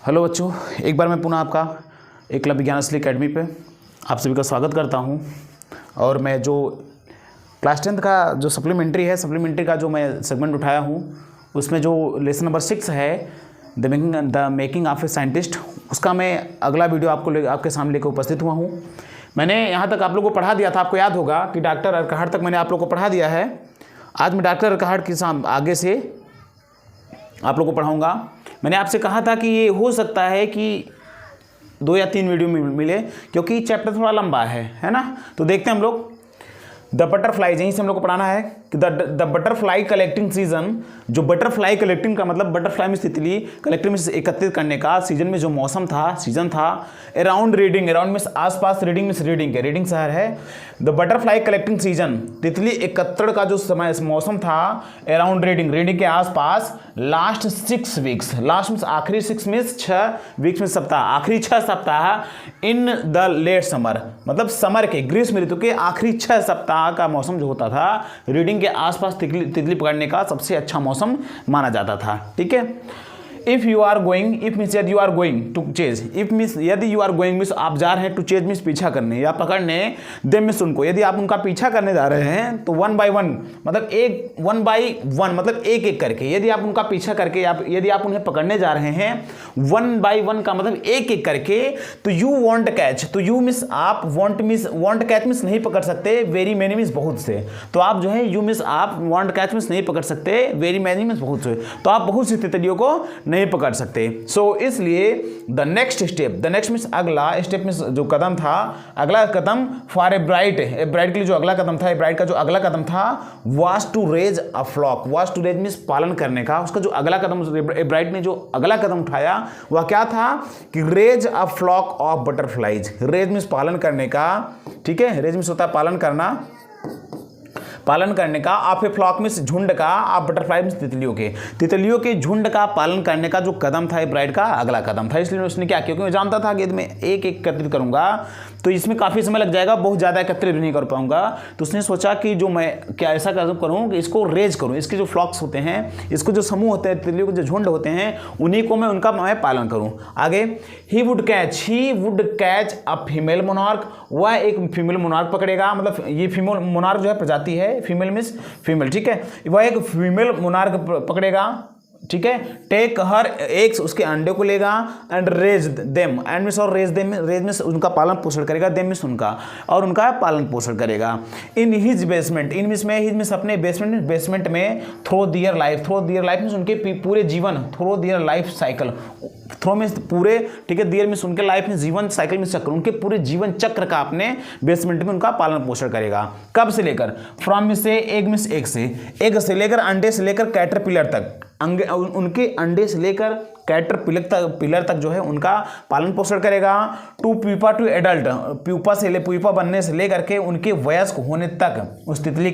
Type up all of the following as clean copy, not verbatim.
Hello बच्चों, एक बार मैं पुनः आपका एकलव्य ज्ञान असली अकेडमी पे आप सभी का स्वागत करता हूं। और मैं जो क्लास 10th का जो सप्लीमेंट्री का जो मैं सेगमेंट उठाया हूं, उसमें जो लेसन नंबर 6 है the making of a scientist, उसका मैं अगला वीडियो आपके सामने लेकर उपस्थित हुआ हूँ। मैंने यहाँ तक आप लोगों को पढ़ा दिया था, आपको याद होगा कि डॉक्टर अरकाहट तक मैंने आप लोगों को पढ़ा दिया है। आज मैं डॉक्टर अरकाहट के आगे से आप लोगों को पढ़ाऊँगा। मैंने आपसे कहा था कि ये हो सकता है कि 2 या 3 वीडियो में मिले, क्योंकि चैप्टर थोड़ा लंबा है ना। तो देखते हैं हम लोग द बटरफ्लाईज, यहीं से हम लोग को पढ़ाना है कि द बटरफ्लाई कलेक्टिंग सीजन। जो बटरफ्लाई कलेक्टिंग का मतलब बटरफ्लाई में तितली, कलेक्टिंग में एकत्रित करने का, सीजन में जो मौसम था, सीजन था। अराउंड रीडिंग, अराउंड में आसपास, रीडिंग में रीडिंग के, रीडिंग शहर है। द बटरफ्लाई कलेक्टिंग सीजन, तितली एकत्रण का जो समय मौसम था, अराउंड रीडिंग, रीडिंग के आसपास। लास्ट 6 वीक्स, लास्ट में आखिरी 6 में 6 वीक्स में सप्ताह, आखिरी 6 सप्ताह इन द लेट समर, मतलब समर के, ग्रीष्म ऋतु के आखिरी 6 सप्ताह का मौसम जो होता था, रीडिंग के आसपास तितली पकड़ने का सबसे अच्छा मौसम माना जाता था। ठीक है। If you are going, if means यदि you are going to chase, if means यदि यू आर गोइंग मीन्स आप जा रहे हैं, टू चेज मीन्स पीछा करने या पकड़ने, देम मीन्स उनको, यदि आप उनका पीछा करने जा रहे हैं तो 1 by 1 मतलब 1 by 1 मतलब एक एक करके, यदि आप उनका पीछा करके यदि आप उन्हें पकड़ने जा रहे हैं 1 by 1 का मतलब एक एक करके, तो यू वॉन्ट कैच, तो यू मिस आप, वॉन्ट कैच मिस नहीं पकड़ सकते, वेरी मैनी मिस बहुत से, तो आप जो है यू मिस आप, वॉन्ट कैच मिस नहीं पकड़ सकते, वेरी मैनी मिस बहुत से, तो आप बहुत सी तितलियों को नहीं पकड़ सकते। सो इसलिए the next step, the next means अगला स्टेप, मीन्स जो कदम था, अगला कदम फॉर ए ब्राइड के लिए जो अगला कदम था, ए ब्राइड का जो अगला कदम था, was to raise a flock, was to raise means पालन करने का, उसका जो अगला कदम, ए ब्राइड ने जो अगला कदम उठाया वह क्या था कि raise a flock of butterflies. Raise means पालन करने का, ठीक है, रेज मीन्स होता है पालन करना, पालन करने का, ऑफ ए फ्लॉक में झुंड का, आप बटरफ्लाई में तितलियों के झुंड का पालन करने का जो कदम था ब्राइड का अगला कदम था। इसलिए उसने क्या किया, क्योंकि मैं जानता था कि यदि मैं एक एक एकत्रित करूंगा तो इसमें काफ़ी समय लग जाएगा, बहुत ज़्यादा एकत्रित भी नहीं कर पाऊंगा, तो उसने सोचा कि जो मैं क्या ऐसा करूँ कि इसको रेज करूँ, इसके जो फ्लॉक्स होते हैं, इसको जो समूह होते हैं, तितलियों के जो झुंड होते हैं, उन्हीं को मैं उनका पालन करूँ। आगे he would catch a female monarch, वह एक फीमेल मोनार्क पकड़ेगा, मतलब ये फीमेल मोनार्क जो है प्रजाति है, फीमेल मीन्स फीमेल, ठीक है, वह एक फीमेल मोनार्क पकड़ेगा, ठीक है। टेक हर एग्स, उसके अंडे को लेगा, and raise them, and means और रेज देम, रेज मीन्स उनका पालन पोषण करेगा, देम मीन्स उनका, और उनका पालन पोषण करेगा। In his basement, in means में, हिज मीन्स अपने, बेसमेंट में, थ्रो दियर लाइफ मीन्स उनके पूरे जीवन, through their life cycle, through means पूरे, ठीक है, दियर मीन्स उनके लाइफ में जीवन, साइकिल मीन्स चक्र, उनके पूरे जीवन चक्र का अपने बेसमेंट में उनका पालन पोषण करेगा। कब से लेकर, फ्रॉम मीन्स से, एग मीन्स एग से लेकर, अंडे से लेकर कैटरपिलर तक, उनके अंडे से लेकर कैटरपिलर तक जो है उनका पालन पोषण करेगा। To pupa to adult, pupa बनने से लेकर के उनके वयस्क होने तक उस तितली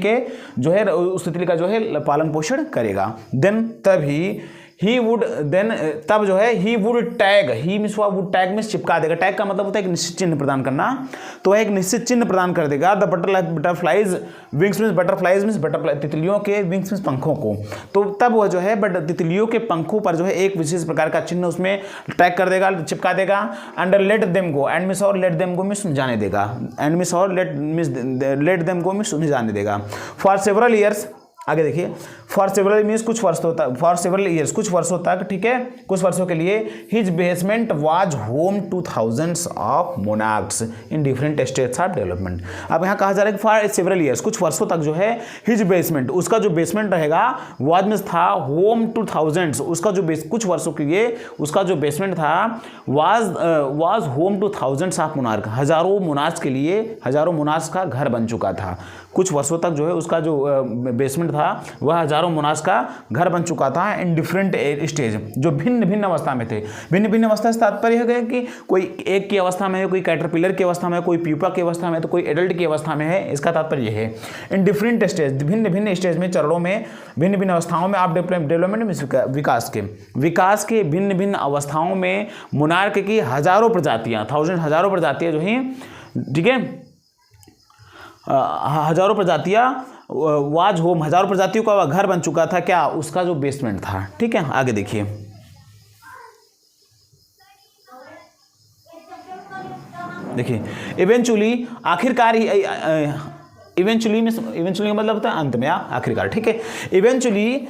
का जो है पालन पोषण करेगा। देन तभी ही वुड, देन तब जो है he would tag, he means would tag में चिपका देगा। टैग का मतलब होता है एक निश्चित चिन्ह प्रदान करना, तो वह एक निश्चित चिन्ह प्रदान कर देगा। The butterflies wings means, butterflies means butterfly, तितलियों के विंग्स मीन्स पंखों को, तो तब वह जो है तितलियों के पंखों पर जो है एक विशेष प्रकार का चिन्ह उसमें टैग कर देगा, चिपका देगा। And let them go, and means और लेट देम गो मीन्स जाने देगा, एंड मीन्स और लेट देम गो मीन्स उन्हें जाने देगा। फॉर सेवरल ईयर्स, आगे देखिए, फॉर सेवरल मीन्स कुछ वर्ष होता है, फॉर सेवरल ईयर्स कुछ वर्षों तक, ठीक है, कुछ वर्षों के लिए। His basement was home two thousands of monarchs in different states of development. अब यहाँ कहा जा रहा है कि फॉर सेवरल ईयर्स कुछ वर्षों तक जो है, हिज बेसमेंट, उसका जो बेसमेंट रहेगा, वाज मीन्स था, होम टू थाउजेंड्स, उसका जो कुछ वर्षों के लिए उसका जो बेसमेंट था, was home two thousands of monarch, हजारों मोनार्क्स के लिए, हजारों मोनार्क्स का घर बन चुका था। कुछ वर्षों तक जो है उसका जो बेसमेंट था वह हजारों मोनार्क्स का घर बन चुका था, इन डिफरेंट स्टेज, जो भिन्न भिन्न अवस्था में थे। भिन्न भिन्न अवस्था से तात्पर्य है कि कोई एक की अवस्था में है, कोई कैटरपिलर की अवस्था में है, कोई प्यूपा की अवस्था में है, तो कोई एडल्ट की अवस्था में है, इसका तात्पर्य है। इन डिफरेंट स्टेज, भिन्न भिन्न स्टेज में, चरणों में, भिन्न भिन्न अवस्थाओं में, आप डेवलपमेंट में, विकास के भिन्न भिन्न अवस्थाओं में मोनार्क की हजारों प्रजातियां, हजारों प्रजातियां जो हैं, ठीक है, हजारों प्रजातियां, वाज होम, हजारों प्रजातियों का घर बन चुका था, क्या, उसका जो बेसमेंट था। ठीक है, आगे देखिए, देखिए इवेंचुअली, आखिरकार इवेंचुअली का मतलब होता है अंत में, आखिरकार, ठीक है। Eventually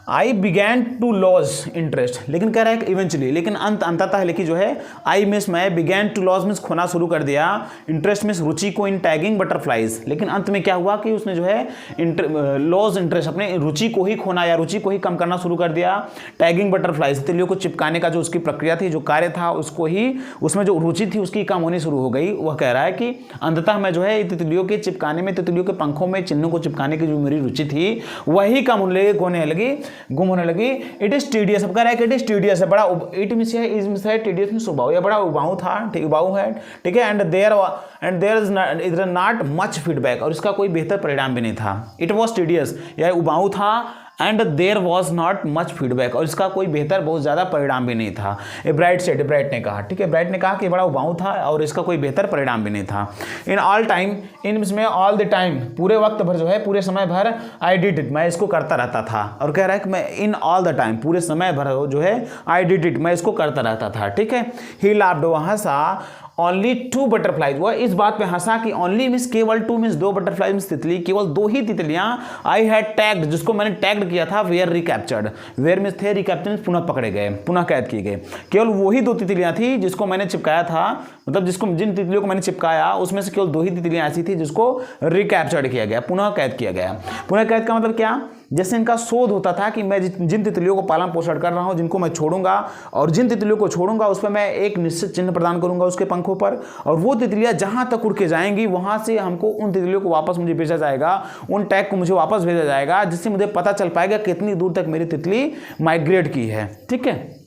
I began to lose interest, लेकिन कह रहा है कि इवेंचुअली, लेकिन अंततः लेकिन जो है आई मीन्स मैं बिगैन टू लॉज मीन्स खोना शुरू कर दिया, इंटरेस्ट मीन्स रुचि को इन टैगिंग बटरफ्लाइज, लेकिन अंत में क्या हुआ कि उसने जो है लॉज इंटरेस्ट, अपने रुचि को ही खोना या रुचि को ही कम करना शुरू कर दिया। टैगिंग बटरफ्लाइज, तितलियों को चिपकाने का जो उसकी प्रक्रिया थी, जो कार्य था, उसको ही, उसमें जो रुचि थी उसकी कम होनी शुरू हो गई। वह कह रहा है कि अंततः मैं जो है तितलियों के चिपकाने में, तितलियों के पंखों में चिन्हों को चिपकाने की जो मेरी रुचि थी वही कम होने लगी, गुम होने लगी। इट इज टीडियस, अब कह रहा है कि इट इज टीडियस है, बड़ा, इट मींस है, इज मींस है, टीडियस मींस उबाऊ, या बड़ा उबाऊ था, ठीक, उबाऊ है, ठीक है। And there is not much feedback, और इसका कोई बेहतर परिणाम भी नहीं था। इट वॉज टीडियस, यह उबाऊ था, and there was not much feedback, और इसका कोई बेहतर, बहुत ज़्यादा परिणाम भी नहीं था। ए ब्राइट सेड, ब्राइट ने कहा, ठीक है, ब्राइट ने कहा कि बड़ा उबाऊ था और इसका कोई बेहतर परिणाम भी नहीं था। इन ऑल टाइम, इन इसमें ऑल द टाइम, पूरे वक्त भर जो है, पूरे समय भर, आई डिड इट, मैं इसको करता रहता था। और कह रहा है कि मैं इन ऑल द टाइम, पूरे समय भर जो है, आई डिड इट, मैं इसको करता रहता था, ठीक है। ही लाफ्ड, वह हंसा, ओनली 2 बटरफ्लाइज, वह इस बात पे हंसा कि ओनली मीन्स केवल, 2 मीन्स 2 बटरफ्लाई मीन्स तितली, केवल 2 ही तितलियां, आई हैड टैग्ड, जिसको मैंने टैग्ड किया था, वेयर रिकैप्चर्ड, वेयर मीन्स थे, रिकैप्चर्ड मीन्स पुनः पकड़े गए, पुनः कैद किए गए। केवल वही 2 तितलियां थी जिसको मैंने चिपकाया था, मतलब जिन तितलियों को मैंने चिपकाया उसमें से केवल 2 ही तितलियां ऐसी थी जिसको रिकैप्चर्ड किया गया, पुनः कैद किया गया। पुनः कैद का मतलब क्या, जैसे इनका शोध होता था कि मैं जिन तितलियों को पालन पोषण कर रहा हूं, जिनको मैं छोड़ूंगा, और जिन तितलियों को छोड़ूंगा उस पर मैं एक निश्चित चिन्ह प्रदान करूंगा उसके पंखों पर, और वो तितलियां जहां तक उड़ के जाएंगी वहां से हमको उन तितलियों को वापस मुझे भेजा जाएगा, उन टैग को मुझे वापस भेजा जाएगा, जिससे मुझे पता चल पाएगा कितनी दूर तक मेरी तितली माइग्रेट की है, ठीक है।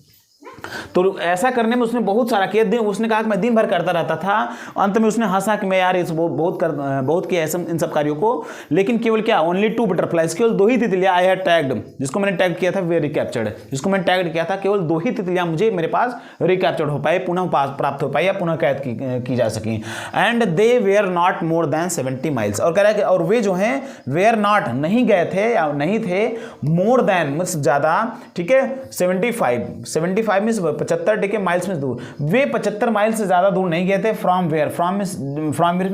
तो ऐसा करने में उसने बहुत सारा किया, दिन उसने कहा कि मैं दिन भर करता रहता था। अंत में उसने हंसा कि मैं यार इस बहुत किया ऐसा इन सब कार्यों को, लेकिन केवल क्या, ओनली 2 बटरफ्लाइज, केवल 2 ही तितलियां आई हैड टैग्ड, जिसको मैंने टैग किया था, वे रिकैप्चर्ड, जिसको मैंने टैग किया था, केवल 2 ही तितलियां मुझे मेरे पास रिकैप्चर्ड हो पाए, पुनः प्राप्त हो पाई, या पुनः कैद की जा सकी। And they were not more than 70 miles, और कह रहा है कि और वे जो हैं वेयर नॉट, नहीं गए थे या नहीं थे, मोर देन मींस ज्यादा, ठीक है, 75 मींस 75, ठीक है, माइल्स में दूर, वे 75 माइल से ज्यादा दूर नहीं गए थे। फ्रॉम वेयर, फ्रॉम मींस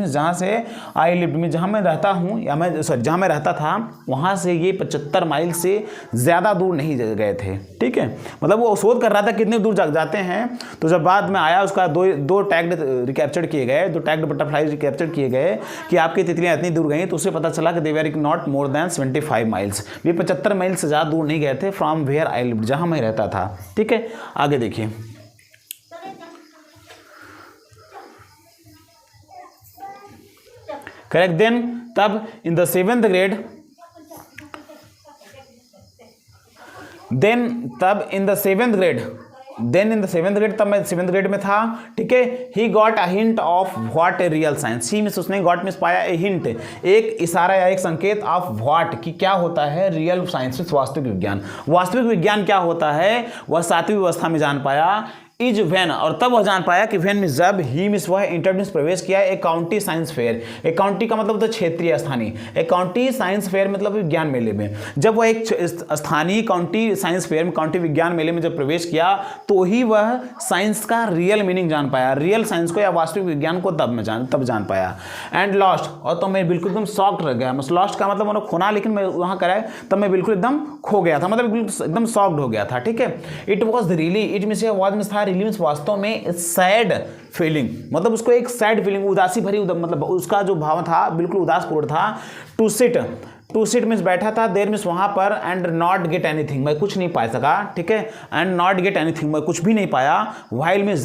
जहां से, आई लिव्ड मींस जहां मैं रहता हूं, या मैं जहां मैं रहता था वहां से ये 75 माइल से ज्यादा दूर नहीं गए थे, ठीक है। मतलब वो शोध कर रहा था कितने दूर जाते हैं। तो जब बाद में आया उसका दो टैग्ड रिकैप्चर किए गए, 2 टैग्ड बटरफ्लाइज रिकैप्चर किए गए कि आपकी तितलियां इतनी दूर गई, तो उसे पता चला कि they were not more than 75 miles, ये 75 माइल से ज्यादा दूर नहीं गए थे। फ्रॉम वेयर आई लिव्ड, जहां मैं रहता था, ठीक है। आगे देखिए, करेक्ट। देन तब in the 7th grade, then in the 7th grade, तब मैं 7th ग्रेड में था, ठीक है। He got a hint of what a real science, he means उसने गॉट मींस पाया, ए हिंट, एक इशारा या एक संकेत, ऑफ व्हाट, कि क्या होता है, रियल साइंस वास्तविक विज्ञान, वास्तविक विज्ञान क्या होता है, वह 7वीं व्यवस्था में जान पाया। इज वैन, और तब वह जान पाया कि वैन में जब ही मिस वह इंटर मिस प्रवेश किया एक काउंटी साइंस फेयर, एक काउंटी का मतलब होता है क्षेत्रीय स्थानीय, एक काउंटी साइंस फेयर मतलब विज्ञान मेले में, जब वह एक स्थानीय काउंटी साइंस फेयर में, काउंटी विज्ञान मेले में जब प्रवेश किया, तो ही वह साइंस का रियल मीनिंग जान पाया, रियल साइंस को या वास्तविक विज्ञान को तब जान पाया। एंड लॉस्ट, और तो मैं बिल्कुल एकदम शॉक्ड रह गया, लॉस्ट का मतलब मैंने खोना, लेकिन मैं वहां कराए तब मैं बिल्कुल एकदम खो गया था, मतलब एकदम शॉक्ड हो गया था, ठीक है। It was really, it means was means था, रियली मींस वास्तव में, सैड फीलिंग, मतलब उसको एक सैड फीलिंग, उदासी भरी, मतलब उसका जो भाव था बिल्कुल उदासपूर्ण था। टू सिट मीन्स बैठा था, देर मीन्स वहां पर, एंड नॉट गेट एनीथिंग, मैं कुछ नहीं पा सका, ठीक है। एंड नॉट गेट एनीथिंग, मैं कुछ भी नहीं पाया। वाइल मीन्स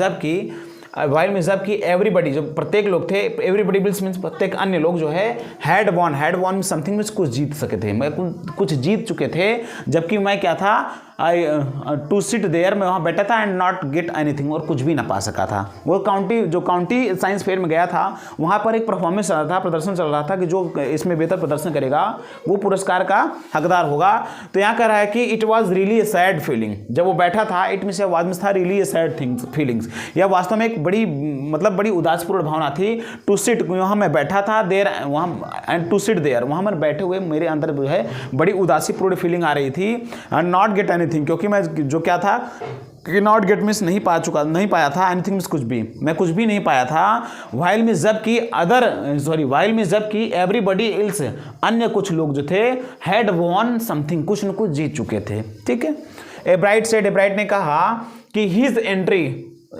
जबकि एवरीबडी, जो प्रत्येक लोग थे, एवरीबडी मीन्स प्रत्येक अन्य लोग जो है, हैड वॉन समथिंग मीन्स कुछ जीत सके थे, मैं कुछ जीत चुके थे, जबकि मैं क्या था, आई टू सिट देयर, मैं वहाँ बैठा था, एंड नॉट गेट एनीथिंग, और कुछ भी ना पा सका था। वो काउंटी साइंस फेयर में गया था, वहाँ पर एक परफॉर्मेंस चल रहा था, प्रदर्शन चल रहा था कि जो इसमें बेहतर प्रदर्शन करेगा वो पुरस्कार का हकदार होगा। तो यहाँ कह रहा है कि it was really a sad feeling, जब वो बैठा था, इट मींस आवाज में था रियली ए सैड फीलिंग्स, यह वास्तव में एक बड़ी उदासपूर्ण भावना थी। टू सिट, वहाँ मैं बैठा था, देर वहाँ, एंड टू सिट देयर, वहाँ मैं बैठे हुए मेरे अंदर जो है बड़ी उदासीपूर्ण फीलिंग आ रही थी। एंड नॉट गेट एनीथिंग, क्योंकि मैं जो क्या था, नॉट गेट मीन्स नहीं पाया था, एनीथिंग मीन्स कुछ भी, मैं कुछ भी नहीं पाया था, वाइल मीन्स जबकि एवरीबडी एल्स अन्य कुछ लोग जो थे हैड वॉन समथिंग कुछ न कुछ जीत चुके थे। ठीक है, एब्राइट ने कहा कि हिज एंट्री,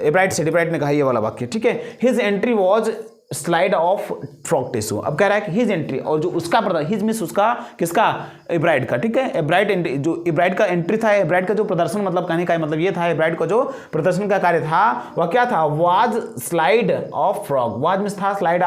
एब्राइट ने कहा ये वाला वाक्य, ठीक है, his entry was slide of frog tissue. अब कह रहा है कि हिज एंट्री, और जो उसका प्रदर्शन, हिज मीन्स उसका, किसका, एब्राइड का, ठीक है, एब्राइड का एंट्री था, एब्राइड का जो प्रदर्शन, मतलब कहने का मतलब ये था, एब्राइड का जो प्रदर्शन का कार्य था वह क्या था, was slide of frog, was means था slide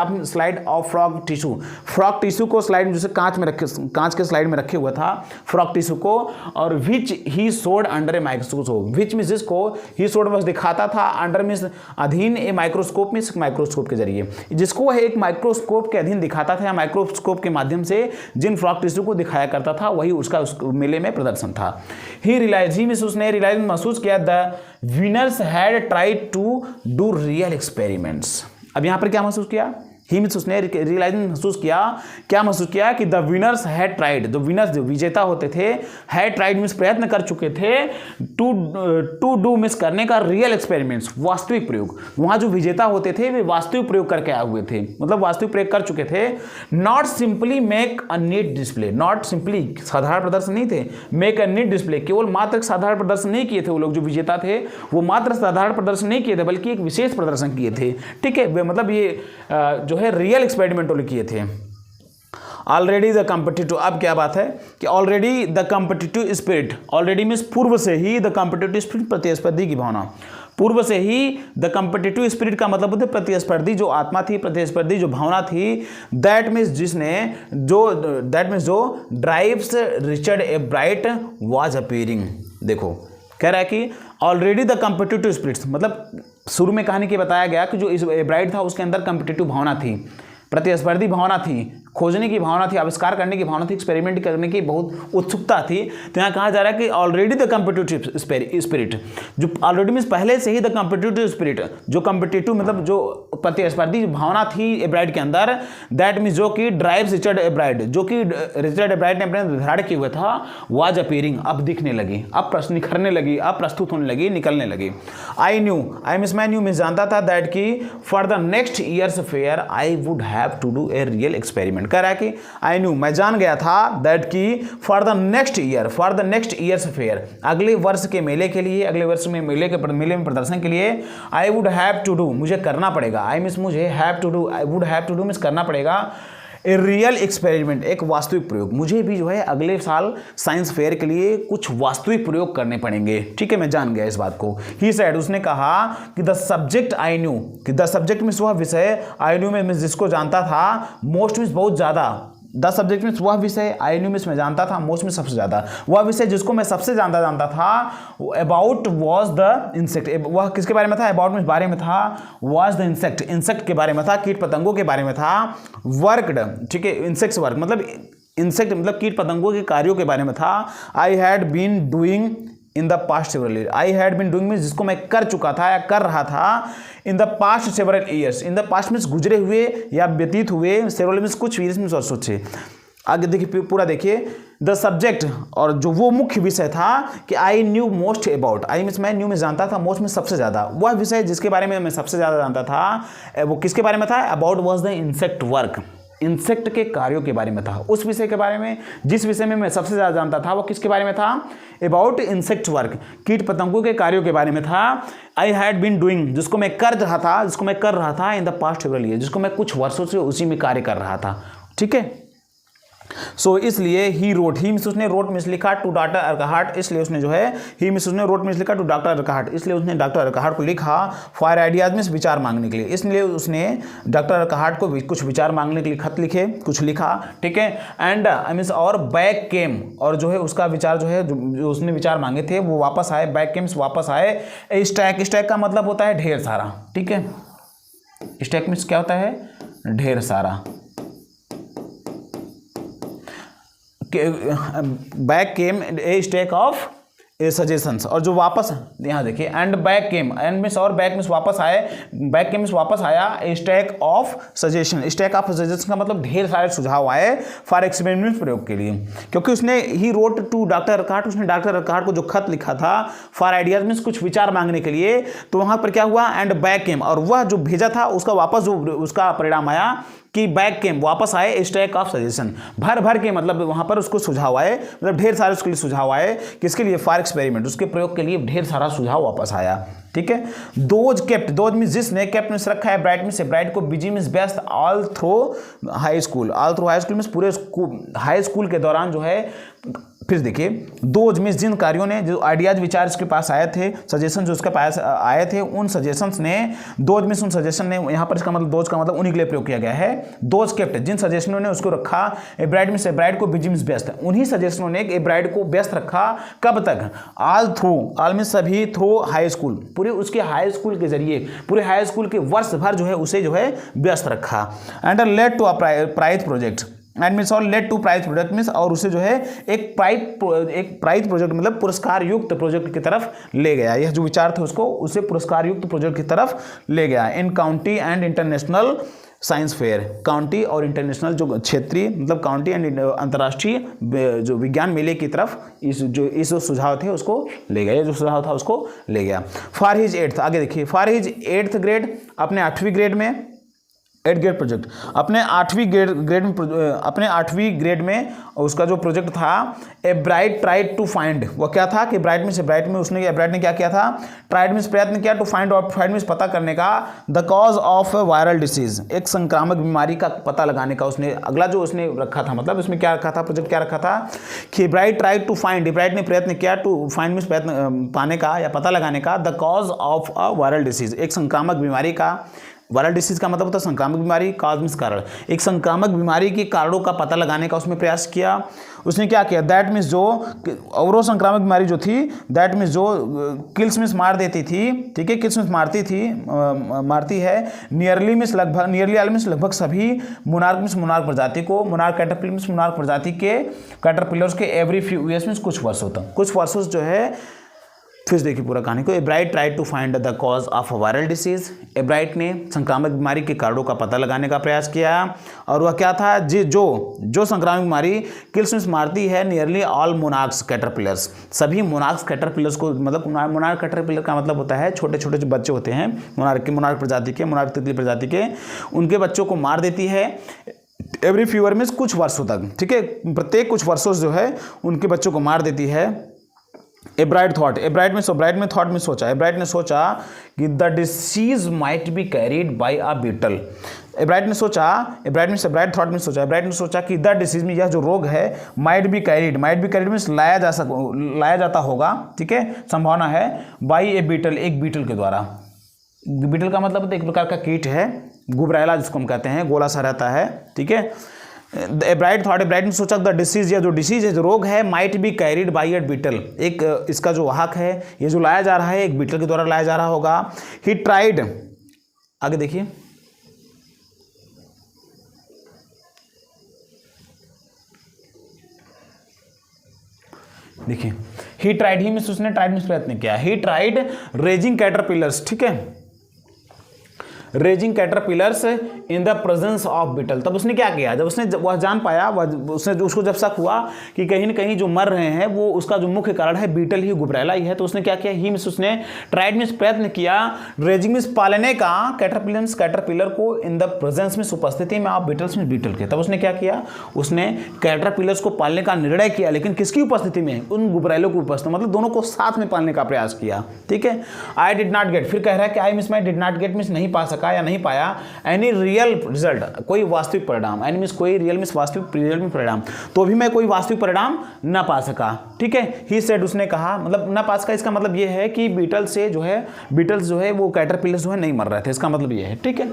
of frog tissue, frog tissue को स्लाइड जैसे कांच के स्लाइड में रखे हुआ था फ्रॉक टिश्यू को, और विच ही सोड under a microscope, which means जिसको ही सोड बस दिखाता था, अंडर मीन्स अधीन, ए माइक्रोस्कोप मीन्स माइक्रोस्कोप के जरिए, जिसको वह एक माइक्रोस्कोप के अधीन दिखाता था या माइक्रोस्कोप के माध्यम से जिन फ्रॉक टिश्यू को दिखाया करता था वही उसका उस मेले में प्रदर्शन था। ही मीन्स उसने रियलाइज महसूस किया the winners had tried to do real experiments. अब यहां पर क्या महसूस किया, ही मीन्स उसने रियलाइज महसूस किया कि द विनर्स हैड ट्राइड, जो विनर्स जो विजेता होते थे, हैड ट्राइड मीन्स प्रयत्न कर चुके थे, टू डू मीन्स करने का, रियल एक्सपेरिमेंट्स वास्तविक प्रयोग, वहां जो विजेता होते थे वे वास्तविक प्रयोग करके आए हुए थे, मतलब वास्तविक प्रयोग कर चुके थे। Not simply make a neat display, not simply साधारण प्रदर्शन नहीं थे, मेक अ नीट डिस्प्ले केवल मात्र साधारण प्रदर्शन नहीं किए थे, वो लोग जो विजेता थे वो मात्र साधारण प्रदर्शन नहीं किए थे बल्कि एक विशेष प्रदर्शन किए थे। ठीक है, वे मतलब ये जो है रियल एक्सपेरिमेंट किए थे। ऑलरेडी द कॉम्पिटिटिव, अब क्या बात है कि already the competitive spirit, already means पूर्व से ही, द कॉम्पिटिटिव स्पिरिट प्रतिस्पर्धी की भावना, पूर्व से ही द कॉम्पिटिटिव स्पिरिट का मतलब होता है प्रतिस्पर्धी जो आत्मा थी, प्रतिस्पर्धी जो भावना थी, दैट मीन्स जो ड्राइव्स रिचर्ड एब्राइट वाज अपीयरिंग। देखो कह रहा है कि ऑलरेडी द कॉम्पिटिटिव स्पिरिट्स, मतलब शुरू में कहानी के बताया गया कि जो इस एब्राइट था उसके अंदर कॉम्पिटिटिव भावना थी, प्रतिस्पर्धी भावना थी, खोजने की भावना थी, आविष्कार करने की भावना थी, एक्सपेरिमेंट करने की बहुत उत्सुकता थी। तो यहाँ कहा जा रहा है कि ऑलरेडी द कॉम्पिटिटिव स्पिरिट, जो ऑलरेडी मीन्स पहले से ही द कॉम्पिटिटिव स्पिरिट, जो कॉम्पिटिटिव मतलब जो प्रतिस्पर्धी भावना थी एब्राइड के अंदर, दैट मीन्स जो कि ड्राइव्स रिचर्ड एब्राइड, जो कि रिचर्ड एब्राइड ने अपने निर्धारण किया हुआ था, वाज अपीयरिंग, अब दिखने लगी, अब प्रश्न निखरने लगी, अब प्रस्तुत होने लगी, निकलने लगी। आई न्यू मैं जानता था दैट कि for the next years fair I would have to do a real experiment. कह रहा है कि आई न्यू मैं जान गया था दैट कि for the next years fair, अगले वर्ष के मेले के लिए, अगले वर्ष में मेले में प्रदर्शन के लिए, I would have to do, मुझे करना पड़ेगा, आई मीन्स मुझे have to do, I would have to do means करना पड़ेगा, ए रियल एक्सपेरिमेंट, एक वास्तविक प्रयोग, मुझे भी जो है अगले साल साइंस फेयर के लिए कुछ वास्तविक प्रयोग करने पड़ेंगे। ठीक है, मैं जान गया इस बात को। ही सेड, उसने कहा कि द सब्जेक्ट आई न्यू, कि द सब्जेक्ट मीन्स वह विषय, आई न्यू में जिसको जानता था, मोस्ट मीन्स बहुत ज़्यादा, द सब्जेक्ट मीन्स वह विषय, आई न्यू मीन्स मैं जानता था, मोस्ट मीन्स सबसे ज़्यादा, वह विषय जिसको मैं सबसे ज़्यादा जानता था, अबाउट वॉज द इंसेक्ट, वह किसके बारे में था, अबाउट मीन्स बारे में था, वॉज द इंसेक्ट, इंसेक्ट के बारे में था, कीट पतंगों के बारे में था, वर्कड, ठीक है, इंसेक्ट्स वर्क मतलब इंसेक्ट मतलब कीट पतंगों के कार्यों के बारे में था। I had been doing in the past several year, I had been doing means जिसको मैं कर चुका था या कर रहा था, in the past several years, in the past means गुजरे हुए या व्यतीत हुए, सेवरल मीन्स कुछ, ईयर्स मीन्स वर्षों से। आगे देखिए पूरा देखिए, द सब्जेक्ट, और जो वो मुख्य विषय था कि I knew most about, I means मैं न्यू में जानता था, मोस्ट में सबसे ज़्यादा, वह विषय जिसके बारे में मैं सबसे ज़्यादा जानता था, वो किसके बारे में था, about was the insect work, insect के कार्यों के बारे में था, उस विषय के बारे में, जिस विषय में मैं सबसे ज़्यादा जानता था वो किसके बारे में था, अबाउट इंसेक्ट वर्क, कीट पतंगों के कार्यों के बारे में था। आई हैड बीन डूइंग, जिसको मैं कर रहा था, in the past several year, जिसको मैं कुछ वर्षों से उसी में कार्य कर रहा था। ठीक है, सो इसलिए ही रोट, ही मीन्स उसने रोट मीन्स लिखा टू डॉक्टर अर्कहार्ट, इसलिए उसने जो है ही मीन्स उसने रोट मीन्स लिखा टू डॉक्टर अर्कहार्ट, इसलिए उसने डॉक्टर अर्कहार्ट को लिखा फॉर आइडियाज मीन्स विचार मांगने के लिए, इसलिए उसने डॉक्टर अर्कहार्ट को कुछ विचार मांगने के लिए खत लिखे, कुछ लिखा। ठीक है, एंड आई मीन्स और बैक केम, और जो है उसका विचार जो है जो उसने विचार मांगे थे वो वापस आए, बैक केम्स वापस आए। स्टैक, स्टैक का मतलब होता है ढेर सारा। ठीक है, स्टैक मीन्स क्या होता है, ढेर सारा। Back came A stack of suggestions, और जो वापस यहाँ देखिए and back came, and miss और बैक मिस वापस आए, बैक केम मिस वापस आया stack of suggestion. Stack of suggestion का मतलब ढेर सारे सुझाव आए फॉर एक्सपेरिमेंट, प्रयोग के लिए, क्योंकि उसने ही रोट टू डॉक्टर रकार्ट, उसने डॉक्टर रकार्ट को जो खत लिखा था फॉर आइडियाज मीन्स कुछ विचार मांगने के लिए, तो वहां पर क्या हुआ एंड बैक केम, और वह जो भेजा था उसका वापस जो उसका परिणाम आया कि बैक केम वापस आए स्टैक ऑफ सजेशन, भर भर के मतलब वहां पर उसको सुझाव आए, मतलब ढेर सारे उसके लिए सुझाव आए, किसके लिए फॉर एक्सपेरिमेंट, उसके प्रयोग के लिए ढेर सारा सुझाव वापस आया। ठीक है, दोज केप्ट, दोज मींस जिसने, केप्ट मींस रखा है, ब्राइट मींस ब्राइट को, बिजी मींस व्यस्त, all through high school, all through high school means पूरे हाई स्कूल के दौरान जो है। फिर देखिए दोज मींस जिन कार्यों ने, जो आइडियाज विचार इसके पास आए थे, सजेशन जो उसके पास आए थे, उन सजेशंस ने, दोज मींस उन सजेशन ने, यहाँ पर इसका मतलब दोज का मतलब उन्हीं के लिए प्रयोग किया गया है। दोज केप्ट जिन सजेशनों ने उसको रखा, ए ब्राइट मींस ब्राइट को, बिजी मींस व्यस्त, उन्हीं सजेशनों ने ए ब्राइट को व्यस्त रखा, कब तक, ऑल थ्रू, ऑल मींस सभी, थ्रू हाई स्कूल, पूरे उसके हाई स्कूल के जरिए, पूरे हाई स्कूल के वर्ष भर जो है उसे जो है व्यस्त रखा। And led to a prize project, and means और led to prize project means, और उसे जो है एक प्राइज प्रोजेक्ट मतलब पुरस्कार युक्त प्रोजेक्ट की तरफ ले गया। यह जो विचार थे उसको, उसे पुरस्कार युक्त प्रोजेक्ट की तरफ ले गया। In county and international science fair, county और इंटरनेशनल जो क्षेत्रीय मतलब काउंटी एंड अंतर्राष्ट्रीय जो विज्ञान मेले की तरफ इस सुझाव थे उसको ले गया, जो सुझाव था उसको ले गया। फॉर हिज 8th, आगे देखिए, फॉर हिज 8th ग्रेड, अपने 8वीं ग्रेड में, 8th ग्रेड प्रोजेक्ट, अपने 8वीं ग्रेड में उसका जो प्रोजेक्ट था, Ebright tried to find, वो क्या था कि ब्राइट में उसने, ब्राइट ने क्या किया था, ट्राइड मींस प्रयत्न किया, टू फाइंड, और फाइंड मींस पता करने का, the cause of viral disease, एक संक्रामक बीमारी का पता लगाने का उसने अगला जो उसने रखा था, मतलब उसमें क्या रखा था, प्रोजेक्ट क्या रखा था कि Bright tried to find, Bright ने प्रयत्न किया, टू फाइंड मींस प्रयत्न पाने का या पता लगाने का, the cause of a viral disease, एक संक्रामक बीमारी का, वायरल डिसीज का मतलब होता है संक्रामक बीमारी, कॉज मींस कारण, एक संक्रामक बीमारी के कारणों का पता लगाने का उसमें प्रयास किया। उसने क्या किया, दैट मीन्स जो, और वो संक्रामक बीमारी जो थी, दैट मीन्स जो किल्स मीन्स मार देती थी, ठीक है, किल्स मीन्स मारती थी, मारती है, नियरली मीन्स लगभग, नियरली ऑल मीन्स लगभग सभी, मोनार्क मीन्स मोनार्क प्रजाति को, मोनार्क कैटरपिलर मीन्स मोनार्क प्रजाति के कैटरपिलर्स के, एवरी फ्यू ईयर्स मीन्स कुछ वर्षों तक, कुछ वर्षों जो है। फिर देखिए पूरा कहानी को, Ebright tried to find the cause of viral disease, Ebright ने संक्रामक बीमारी के कारणों का पता लगाने का प्रयास किया, और वह क्या था, जो संक्रामक बीमारी किल्स मींस मारती है, नियरली ऑल मोनार्क्स कैटरपिलर्स, सभी मोनार्क्स कैटरपिलर्स को, मतलब मोनार्क कैटरपिलर का मतलब होता है छोटे छोटे जो बच्चे होते हैं मोनार्क प्रजाति के, मोनार्क तितली प्रजाति के, उनके बच्चों को मार देती है एवरी फ्यू ईयर मींस कुछ वर्षों तक, ठीक है, प्रत्येक कुछ वर्षों जो है उनके बच्चों को मार देती है। Ebright thought, Ebright में थॉट में सोचा, ए ब्राइट ने सोचा कि the disease might be carried by a beetle, Ebright ने सोचा, ए ब्राइट ने सोचा कि द डिसीज में यह जो रोग है, माइट बी कैरीड मीन्स लाया जाता होगा, ठीक है, संभावना है, बाय ए बीटल, एक बीटल के द्वारा। बीटल का मतलब एक प्रकार का कीट है, गुबरैला जिसको हम कहते हैं, गोला सा रहता है, ठीक है। ए ब्राइट ने सोचा द डिसीज, या जो डिसीज है, जो रोग है, might be carried by a beetle, एक इसका जो वाहक है, ये जो लाया जा रहा है एक बीटल के द्वारा लाया जा रहा होगा। ही ट्राइड, आगे देखिए, ही ट्राइड, ही मींस उसने, ट्राइड मींस प्रयत्न किया, ही ट्राइड रेजिंग कैटरपिलर्स, ठीक है, raising caterpillars in the presence of beetle. तब उसने क्या किया, जब उसने वह जान पाया, उसको जब शक हुआ कि कहीं न कहीं जो मर रहे हैं वो उसका जो मुख्य कारण है बीटल ही, गुबरैला ही है, तो उसने क्या किया, ही मींस उसने, ट्राइड मींस प्रयत्न किया, रेजिंग मींस पालने का, कैटरपिलर को इन द प्रेजेंस में, उपस्थिति में, ऑफ बीटल्स में, बीटल के। तब उसने क्या किया, उसने कैटरपिलर्स को पालने का निर्णय किया, लेकिन किसकी उपस्थिति में, उन गुबरैलों की उपस्थिति, मतलब दोनों को साथ में पालने का प्रयास किया, ठीक है। आई डिड नॉट गेट, फिर कह रहा है कि आई मींस मैं, डिड नॉट गेट मींस नहीं पा सका या नहीं पाया, एनी रियल रिजल्ट, कोई वास्तविक परिणाम, एनी मींस कोई, रियल मींस वास्तविक, रियल में परिणाम, तो भी मैं कोई वास्तविक परिणाम न पा सका, ठीक है। ही सेड, उसने कहा, मतलब न पा सका, इसका मतलब ये है कि बीटल्स जो है वो कैटरपिलर्स जो है नहीं मर रहे थे, इसका मतलब ये है, ठीक है।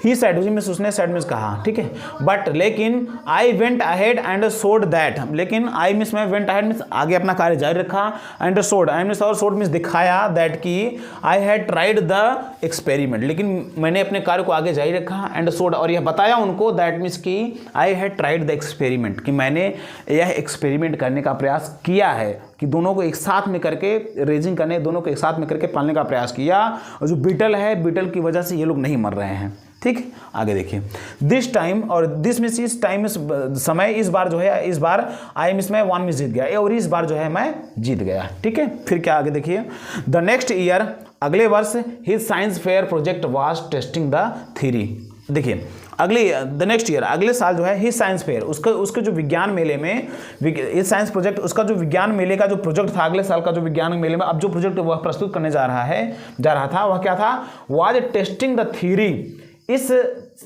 ही सेड, उसने सेड मींस कहा, ठीक है, बट लेकिन आई वेंट अहेड एंड सोड दैट, लेकिन आई मींस मैं, वेंट अहेड मींस आगे अपना कार्य जारी रखा, एंड सोड, आई मींस और सोड मींस दिखाया, दैट की I had tried the experiment, लेकिन मैंने अपने कार्य को आगे जारी रखा एंड सोड, और यह बताया उनको दैट मीन्स कि I had tried the experiment, कि मैंने यह एक्सपेरिमेंट करने का प्रयास किया है, कि दोनों को एक साथ में करके रेजिंग करने, दोनों को एक साथ में करके पालने का प्रयास किया, और जो बीटल है, बीटल की वजह से ये लोग नहीं मर रहे हैं। ठीक, आगे देखिए, दिस टाइम, और दिस मीन्स इस टाइम, समय, इस बार जो है, इस बार आई मिस मैं 1 मिस जीत गया, और इस बार जो है मैं जीत गया। ठीक है, फिर क्या आगे देखिए, द नेक्स्ट ईयर, अगले वर्ष, his science fair project was testing the theory. देखिए द नेक्स्ट ईयर, अगले साल जो है हिज साइंस फेयर, उसके जो विज्ञान मेले में, हिज साइंस प्रोजेक्ट, उसका जो विज्ञान मेले का जो प्रोजेक्ट था, अगले साल का जो विज्ञान मेले में अब जो प्रोजेक्ट वह प्रस्तुत करने जा रहा था, वह क्या था, वाज टेस्टिंग द थ्योरी। इस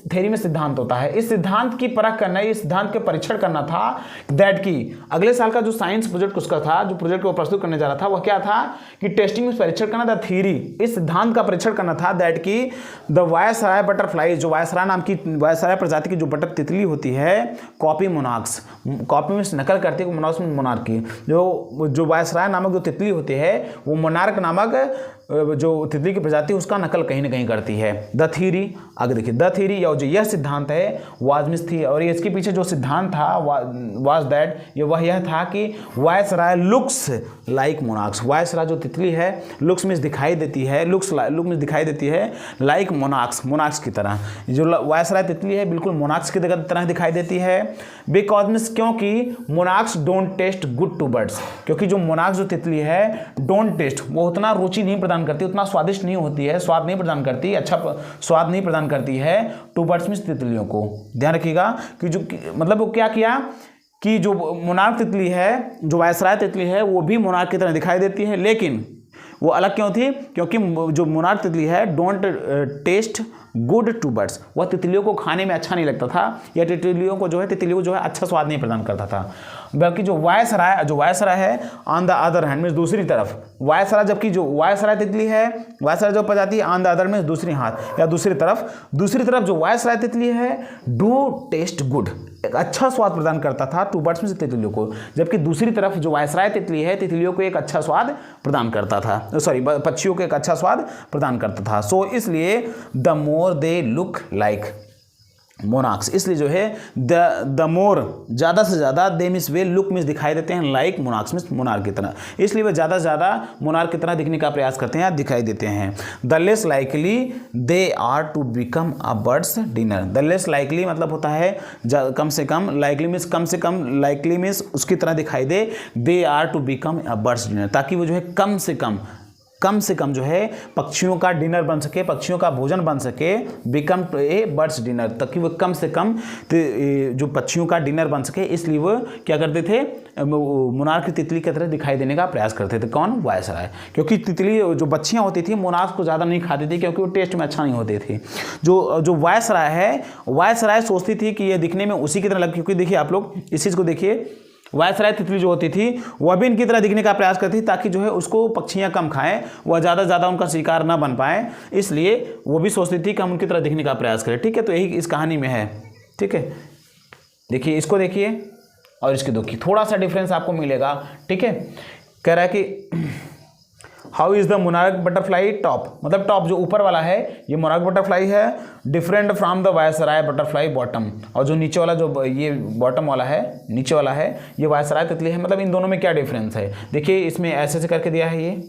थ्योरी में सिद्धांत होता है, इस सिद्धांत की परख करना, इस सिद्धांत के परीक्षण करना था, दैट की अगले साल का जो साइंस प्रोजेक्ट उसका था, जो प्रोजेक्ट को प्रस्तुत करने जा रहा था, वह क्या था कि टेस्टिंग में परीक्षण करना था, थ्योरी, इस सिद्धांत का परीक्षण करना था, दैट की द वायसराय बटरफ्लाई, जो वायसराय नाम की, वायसराय प्रजाति की जो बटर तितली होती है, कॉपी मोनाक्स, कॉपी में नकल करती है, मोनाक्स में मोनार्क की, जो वायसराय नामक जो तितली होती है, वो मोनार्क नामक जो तितली की प्रजाति उसका नकल कहीं ना कहीं करती है। द थ्योरी, आगे देखिए, द थ्योरी, या जो यह सिद्धांत है, वाज मिस थी, और इसके पीछे जो सिद्धांत था, वाज दैट, यह था कि वायसराय लुक्स लाइक मोनाक्स, वायसराय जो तितली है, लुक्स में दिखाई देती है, लुक में दिखाई देती है लाइक मोनाक्स, मोनाक्स की तरह, जो वायसराय तितली है बिल्कुल मोनाक्स की तरह दिखाई देती है। बिकॉज मीन्स, क्योंकि monarchs don't taste good to birds, क्योंकि जो मोनाक्स जो तितली है, डोंट टेस्ट, वो उतना रुचि नहीं प्रदान करती, उतना स्वादिष्ट नहीं होती है, स्वाद नहीं प्रदान करती, अच्छा स्वाद नहीं प्रदान करती है टू बर्ड्स मीन्स तितलियों को। ध्यान रखिएगा कि जो मतलब वो क्या किया कि जो मोनार्क तितली है, जो वायसराय तितली है, वो भी मोनार्क की तरह दिखाई देती है, लेकिन वो अलग क्यों थी, क्योंकि जो मोनार्क तितली है don't taste good to birds, वह तितलियों को खाने में अच्छा नहीं लगता था, या तितलियों को जो है अच्छा स्वाद नहीं प्रदान करता था। बल्कि जो वायसराय है, ऑन द अदर हैंड में दूसरी तरफ, वायसराय, जबकि जो वायसराय तितली है, वायसराय जो प्रजाति है, ऑन द अदर में दूसरी हाथ या दूसरी तरफ जो वायसराय तितली है, डू टेस्ट गुड, एक अच्छा स्वाद प्रदान करता था टू बर्ड्स में तितलियों को, जबकि दूसरी तरफ जो वायसराय तितली है, तितलियों को एक अच्छा स्वाद प्रदान करता था, पक्षियों को एक अच्छा स्वाद प्रदान करता था। सो इसलिए the more they look like monarchs, इसलिए जो है द मोर, ज़्यादा से ज़्यादा, दे मीन्स वे, लुक मीन्स दिखाई देते हैं, लाइक मोनाक्स मीन्स मोनार्क की तरह, इसलिए वे ज़्यादा से ज़्यादा मोनार्क की तरह दिखने का प्रयास करते हैं या दिखाई देते हैं। The less likely they are to become a bird's dinner, the less likely मतलब होता है कम से कम, लाइकली मीन्स कम से कम, लाइकली मीन्स उसकी तरह दिखाई दे, they are to become a bird's dinner, ताकि वो जो है कम से कम जो है पक्षियों का डिनर बन सके, पक्षियों का भोजन बन सके, बिकम ए बर्ड्स डिनर, ताकि वो कम से कम जो पक्षियों का डिनर बन सके, इसलिए वो क्या करते थे, मोनार्क की तितली की तरह दिखाई देने का प्रयास करते थे। कौन? वायसराय, क्योंकि तितली जो बच्चियां होती थी मोनार्क को ज़्यादा नहीं खाती थी, क्योंकि वो टेस्ट में अच्छा नहीं होती थी। जो वायसराय है, वायसराय सोचती थी कि ये दिखने में उसी की तरह लगे, क्योंकि देखिए आप लोग इस चीज़ को देखिए, वायसराय तितली जो होती थी वह भी इनकी तरह दिखने का प्रयास करती थी, ताकि जो है उसको पक्षियां कम खाएं, वह ज़्यादा से ज़्यादा उनका शिकार ना बन पाए, इसलिए वो भी सोचती थी कि हम उनकी तरह दिखने का प्रयास करें। ठीक है, तो यही इस कहानी में है। ठीक है, देखिए इसको देखिए और इसके देखिए, थोड़ा सा डिफरेंस आपको मिलेगा। ठीक है, कह रहा है कि how is the monarch butterfly top, मतलब टॉप जो ऊपर वाला है ये मोनार्क बटरफ्लाई है, different from the viceroy butterfly bottom, और जो नीचे वाला जो ये बॉटम वाला है, नीचे वाला है, ये वायसराय तितली है। मतलब इन दोनों में क्या डिफरेंस है, देखिए इसमें ऐसे करके दिया है, ये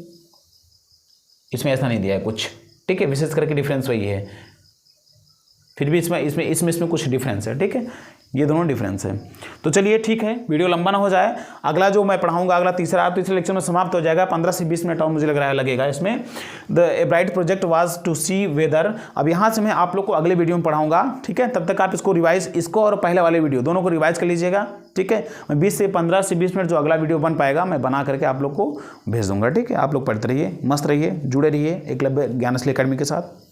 इसमें ऐसा नहीं दिया है कुछ। ठीक है, विशेष करके डिफरेंस वही है, फिर भी इसमें कुछ डिफरेंस है। ठीक है, ये दोनों डिफरेंस है। तो चलिए ठीक है, वीडियो लंबा ना हो जाए, अगला जो मैं पढ़ाऊंगा, अगला तीसरा लेक्चर में समाप्त हो जाएगा, 15 से 20 मिनट और मुझे लग रहा है लगेगा इसमें। The Bright project was to see whether. अब यहाँ से मैं आप लोग को अगले वीडियो में पढ़ाऊंगा। ठीक है, तब तक आप इसको और पहले वाले वीडियो दोनों को रिवाइज कर लीजिएगा। ठीक है, मैं 15 से 20 मिनट जो अगला वीडियो बन पाएगा मैं बना करके आप लोग को भेज दूंगा। ठीक है, आप लोग पढ़ते रहिए, मस्त रहिए, जुड़े रहिए एकलव्य ज्ञानश्री अकेडमी के साथ।